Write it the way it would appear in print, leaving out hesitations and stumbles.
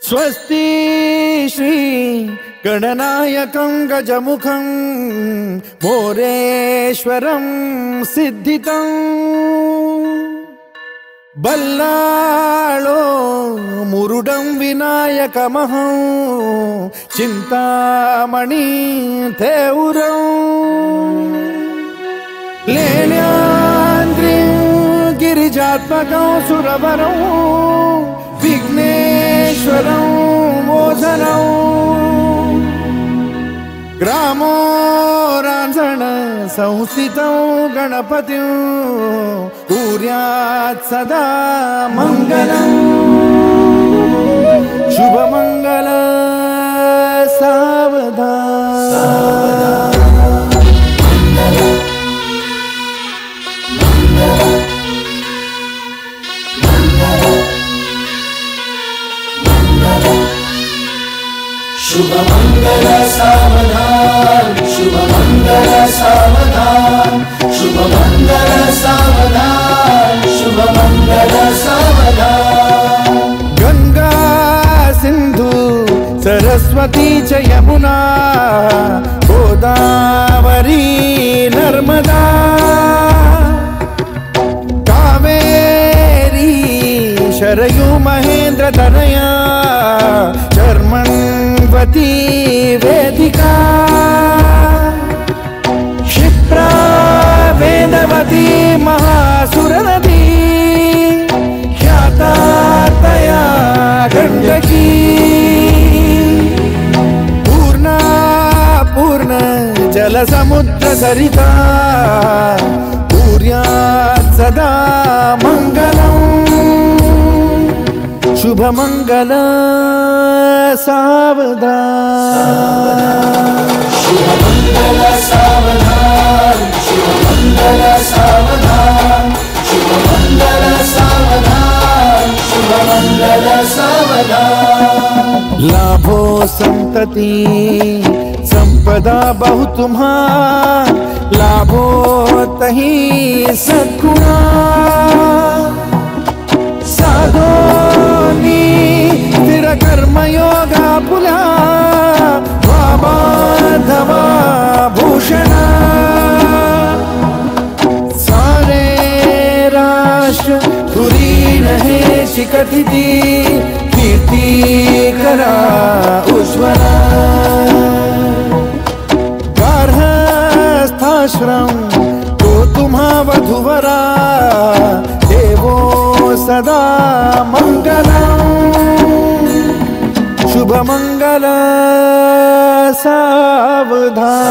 स्वस्ति श्री गणनायकं गजमुखं मोरेश्वरं सिद्धितं बल्लाळो मुरुडं विनायकमहं चिंतामणि थेउरं लेण्याद्रिं गिरिजात्मकं सुरवरं विघ्नेश्वरं मोचनं ग्रामो रांझण संस्थितं गणपतिं कुर्यात् सदा मंगलम् शुभमंगल सावधान शुभमंगल सावधान शुभमंगल सावधान शुभमंगल सावधान शुभमंगल सावधान गंगा सिंधु सरस्वती च यमुना गोदावरी नर्मदा कावेरी शरयू महेंद्र तनया चर्मण्वती वेदिका क्षिप्रा वेदवती महासुरनदी ख्याता तया गण्डकी पूर्णा पूर्ण जलसमुद्र सरिता कुर्यात् सदा मंगलम् शुभमंगल सावधान शुभमंगल सावधान शुभमंगल सावधान शुभमंगल सावधान शुभमंगल सावधान लाभो संतति संपदा बहु तुम्हा लाभो तही सद्गुणा साधोनी स्थिर कर्मयोगा पुला वामाधवा भूषणा सारे राष्ट्र धुरीन हे शिकथिति कीर्ति करा उज्ज्वला गार्हस्थाश्रम तो तुम्हा वधुवरा देवो सदा मंगलम् शुभमंगल सावधान।